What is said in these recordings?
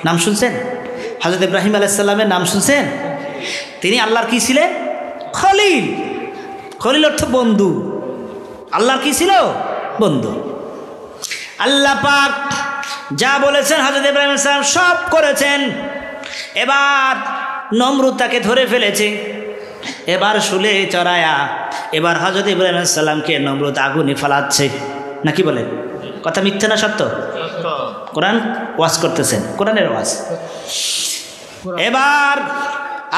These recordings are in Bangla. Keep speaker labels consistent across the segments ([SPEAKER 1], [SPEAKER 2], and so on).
[SPEAKER 1] নাম শুনছেন? হযরত ইব্রাহিম আলাইহিস সালামের নাম শুনছেন? তিনি আল্লাহর কি ছিলেন? খলিল। খলিল অর্থ বন্ধু। আল্লাহর কি ছিল? বন্ধু। আল্লাহ পাক যা বলেছেন হযরত ইব্রাহিম আলাইহিস সালাম সব করেছেন। এবার নমরুদ তাকে ধরে ফেলেছে, এবার শুলে চড়ায়া এবার হযরত ইব্রাহিম আলাইহিস সালামকে নমরুদ আগুনে ফেলাচ্ছে। নাকি বলেন? কথা মিথ্যা না সত্য? কোরআন ওয়াজ করতেছেন, কোরআনের ওয়াজ। এবার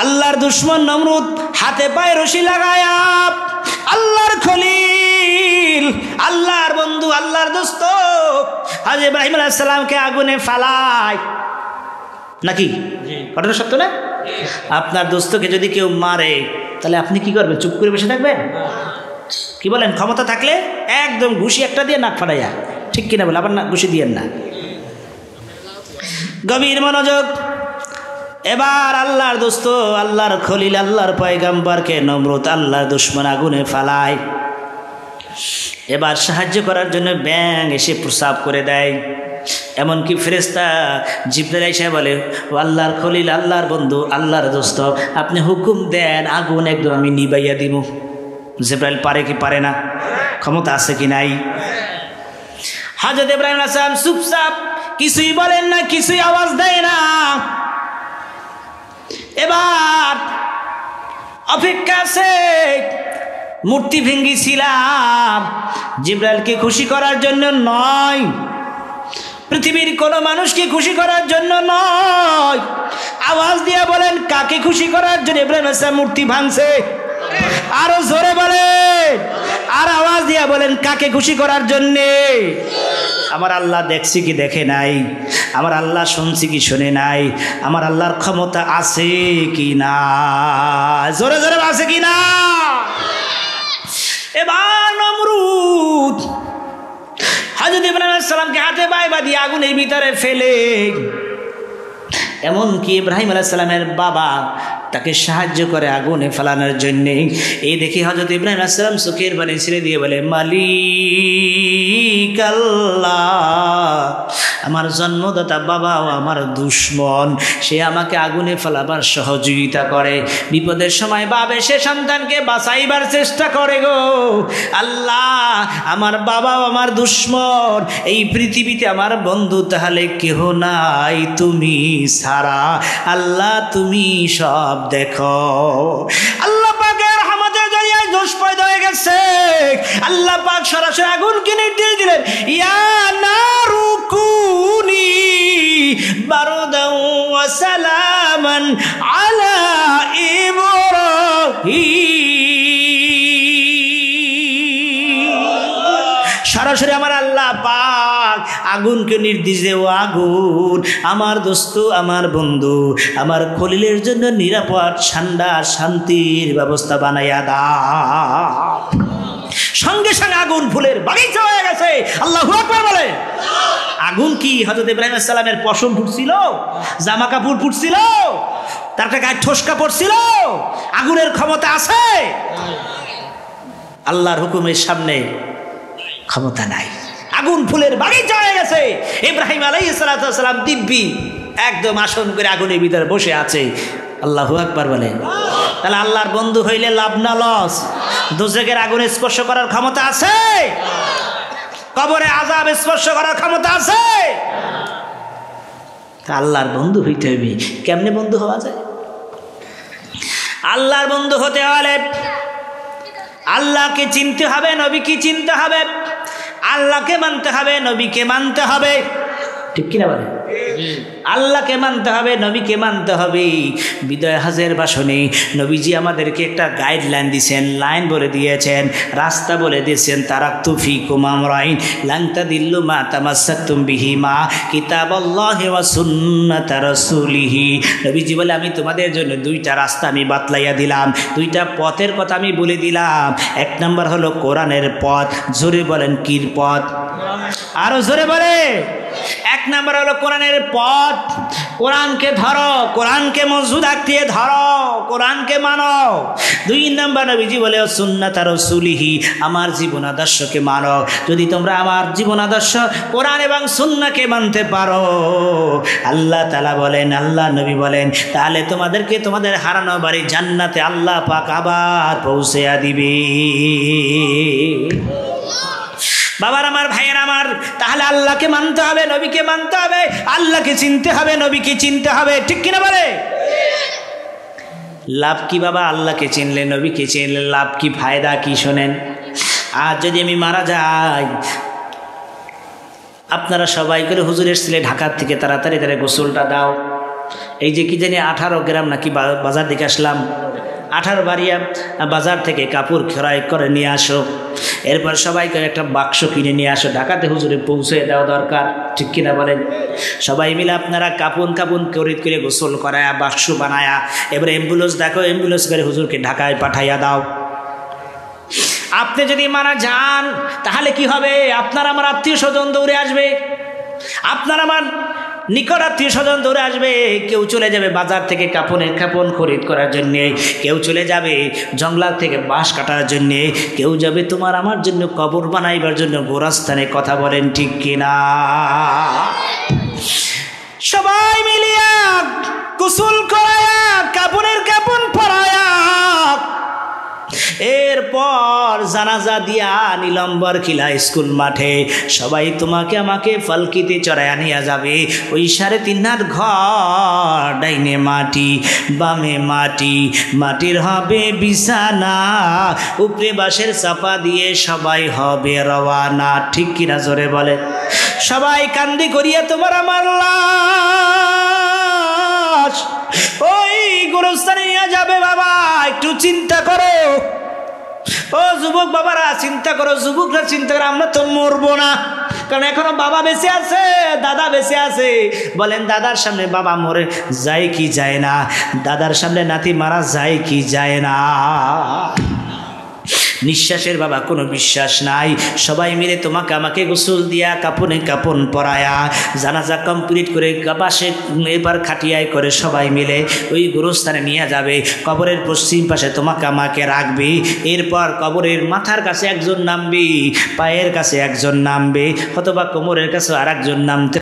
[SPEAKER 1] আল্লাহর দুশমন নমরুদ হাতে পায়ে রশি লাগায়া আল্লাহর খলিল, আল্লাহর বন্ধু, আল্লাহর দোস্ত হযরত ইব্রাহিম আলাইহিস সালামকে আগুনে ফালায়। নাকি ঘটনা সত্য না? আপনার দোস্তকে যদি কেউ মারে তাহলে আপনি কি করবেন? চুপ করে বসে থাকবেন? কি বলেন? ক্ষমতা থাকলে একদম ঘুষি একটা দিয়ে নাক ফাটাইয়া, ঠিক কিনা বলে? আবার না ঘুষি দিয়েন না। গভীর মনোযোগ। এবার আল্লাহর দোস্ত, আল্লাহর খলিল, আল্লাহর পয়গম্বরকে নমরুদ আল্লাহর দুশমন আগুনে ফালায়। এবার সাহায্য করার জন্য ব্যাঙ এসে প্রস্রাব করে দেয়। এমনকি ফেরেশতা জিবরাইল এসে বলে, ও আল্লাহর খলিল, আল্লাহর বন্ধু, আল্লাহর দোস্ত, আপনি হুকুম দেন আগুন একদম আমি নিবাইয়া দিব। জিবরাইল পারে কি পারে না? ক্ষমতা আছে কি নাই? হযরত ইব্রাহিম আলাইহিস সালাম চুপচাপ, কিছুই বলেন না, কিছুই আওয়াজ দেয় না। এবার অপেক্ষা আছে। মূর্তি ভেঙ্গেছিলাম জিবরাইলকে খুশি করার জন্য নয়, পৃথিবীর কোন মানুষকে খুশি করার জন্য নয়। আওয়াজ দিয়ে বলেন কাকে খুশি করার জন্য ইব্রাহিম আলাইহিস সালাম মূর্তি ভাঙছে? আরো জোরে বলেন, আর আওয়াজ দিয়ে বলেন কাকে খুশি করার জন্য? আমার আল্লাহ দেখছি কি দেখে নাই? আমার আল্লাহ শুনছি কি শুনে নাই? আমার আল্লাহর ক্ষমতা আছে কি না? জোরে জোরে আছে কি না? এবার নমরুদ হযরত ইব্রাহিম আলাইহিস সালামকে হাতে পায়ে বাঁধিয়ে আগুনের ভিতরে ফেলে, এমনকি ইব্রাহিম আলাইহিস সালামের বাবা তাকে সাহায্য করে আগুনে ফেলানোর জন্য। এই দেখি হযরত ইব্রাহিম আলাইহিস সালাম চোখের পানি ছেড়ে দিয়ে বলে, মালিক আল্লাহ, আমার জন্মদাতা বাবাও আমার দুশমন, সে আমাকে আগুনে ফেলাবার সহযোগিতা করে। বিপদের সময় বাবা সে সন্তানকে বাঁচাইবার চেষ্টা করে গো আল্লাহ। আমার বাবাও আমার দুশমন, এই পৃথিবীতে আমার বন্ধু তাহলে কেহ নাই তুমি ছাড়া। আল্লাহ তুমি সব দেখো। আল্লাহ পাকের রহমতের জরিয়ায় দোষ পয়দা হয়ে গেছে। আল্লাহ পাক সরাসরি আগুনকে নির্দেশ দিলেন, ইয়া নারু কুনি বারদান ওয়া সালামান আলা ইব্রাহিম। সরাসরি আমার আল্লাহ পাক আগুনকে নির্দেশ দেও, আগুন আমার দোস্ত, আমার বন্ধু, আমার খলিলের জন্য নিরাপদ ঠান্ডা শান্তির ব্যবস্থা বানাইয়া দাও। সঙ্গে সঙ্গে আগুন ফুলের বাগিচা হয়ে গেছে। আল্লাহু আকবার বলে। আগুন কি হযরত ইব্রাহিম আলাইহিস সালামের পশম ফুটছিল, জামা কাপড় ফুটছিল, তার গায়ে ঠোসকা পড়ছিল? আগুনের ক্ষমতা আছে? আল্লাহর হুকুমের সামনে ক্ষমতা নাই। আগুন ফুলের বাগিচা হয়ে গেছে। ইব্রাহিম আলাইহিস সালাম দিব্যি একদম আসন করে আগুনের ভিতরে বসে আছে। আল্লাহু আকবার বলে। তাহলে আল্লাহর বন্ধু হইলে লাভ না লস? দোজখের আগুনে স্পর্শ করার ক্ষমতা আছে? কবরে আযাব স্পর্শ করার ক্ষমতা আছে? আল্লাহর বন্ধু হইতে হবে। কেমনে বন্ধু হওয়া যায়? আল্লাহর বন্ধু হতে হলে আল্লাহকে চিনতে হবে, নবীকে চিনতে হবে, আল্লাহকে মানতে হবে, নবীকে মানতে হবে। ঠিক কিনা বলে? আল্লাহকে মানতে হবে, নবীকে মানতে হবে। বিদায় হাজের ভাষণে নবীজি আমাদেরকে একটা গাইডলাইন দিয়েছেন, লাইন বলে দিয়েছেন, রাস্তা বলে দিয়েছেন। তারাকতু ফিকুম আমরাইন লান তাদিল্লু মা তামাসসাকতুম বিহিমা কিতাবাল্লাহি ওয়া সুন্নাতা রাসূলিহি। নবীজি বলে, আমি তোমাদের জন্য দুইটা রাস্তা আমি বাতলাইয়া দিলাম, দুইটা পথের কথা আমি বলে দিলাম। এক নাম্বার হলো কোরআনের পথ। জোরে বলেন, কির পথ? আরো জোরে বলে। এক নাম্বার হলো কোরআনের পথ। কোরআনকে ধরো, কোরআনকে মজবুত আঁকড়িয়ে ধরো, কোরআনকে মানো। 2 নম্বর নবীজি বলে সুন্নাত রাসূলিহি, আমার জীবন আদর্শকে মানো। যদি তোমরা আমার জীবন আদর্শ কোরআন এবং সুন্নাহকে মানতে পারো, আল্লাহ তাআলা বলেন, আল্লাহ নবী বলেন, তাহলে তোমাদেরকে তোমাদের হারানো বাড়ি জান্নাতে আল্লাহ পাক আবার পৌঁছেয়া দিবে। বাবার আমার, ভাইয়ের আমার, তাহলে আল্লাহকে মানতে হবে, নবীকে মানতে হবে, আল্লাহকে চিনতে হবে, নবীকে চিনতে হবে, ঠিক কিনা বলে? লাভ কি বাবা? আল্লাহকে চিনলে, নবীকে চিনলে লাভ কি, ফায়দা কি? শোনেন, আর যদি আমি মারা যাই, আপনারা সবাই করে হুজুর এসেছিলে ঢাকার থেকে, তাড়াতাড়ি তারা গোসলটা দাও। এই যে কি জানি 18 গ্রাম নাকি বাজার দিকে আসলাম, 18 বাড়িয়া বাজার থেকে কাপড় ক্রয় করে নিয়ে আসো, এরপর সবাইকে একটা বাক্স কিনে নিয়ে আসো, ঢাকাতে হুজুরে পৌঁছে দেওয়া দরকার, ঠিক কিনা বলেন? সবাই মিলে আপনারা কাপুন খরিদ করে গোসল করায়া বাক্স বানায়া, এবারে অ্যাম্বুলেন্স দেখো, অ্যাম্বুলেন্স করে হুজুরকে ঢাকায় পাঠাইয়া দাও। আপনি যদি মারা যান তাহলে কি হবে? আপনার আমার আত্মীয় স্বজন দৌড়ে আসবে, আপনার আমার নিকট আত্মীয় স্বজন দৌড়ে আসবে। কেউ চলে যাবে বাজার থেকে কাপন খরিদ করার জন্যে, কেউ চলে যাবে জঙ্গল থেকে বাঁশ কাটার জন্যে, কেউ যাবে তোমার আমার জন্য কবর বানাইবার জন্য গোরস্থানে। কথা বলেন ঠিক কিনা? সবাই মিলিয়া গোসল করায়া কাপন পরায়া, এরপর জানাজা দিয়া নিলম্বর খিলা স্কুল মাঠে সবাই তোমাকে আমাকে পালকিতে চড়াইয়া নিয়ে যাবে। ওই 3.5 হাত ঘর, ডাইনে মাটি বামে মাটি, মাটির হবে বিছানা, উপরে বাঁশের চাপা দিয়ে সবাই হবে রওয়ানা, ঠিক কিনা জোরে বলে? সবাই কান্দি করিয়া তোমার আমার লাশ ওই গোরস্থানে নিয়ে যাবে। বাবা একটু চিন্তা করো, ও যুবক বাবারা চিন্তা করো, যুবকরা চিন্তা করো, আমরা তো মরবো না, কারণ এখনো বাবা বেঁচে আছে, দাদা বেঁচে আছে। বলেন দাদার সামনে বাবা মরে যায় কি যায় না? দাদার সামনে নাতি মারা যায় কি যায় না? নিঃশ্বাসের বাবা কোনো বিশ্বাস নাই। সবাই মিলে তোমাকে আমাকে গোসল দিয়া কাপন পরায়া জানাজা কমপ্লিট করে বাসে এবার খাটিয়ায় করে সবাই মিলে ওই গোরস্থানে নিয়ে যাবে। কবরের পশ্চিম পাশে তোমাকে আমাকে রাখবে। এরপর কবরের মাথার কাছে একজন নামবে, পায়ের কাছে একজন নামবে, অথবা কোমরের কাছে আর একজন নামতে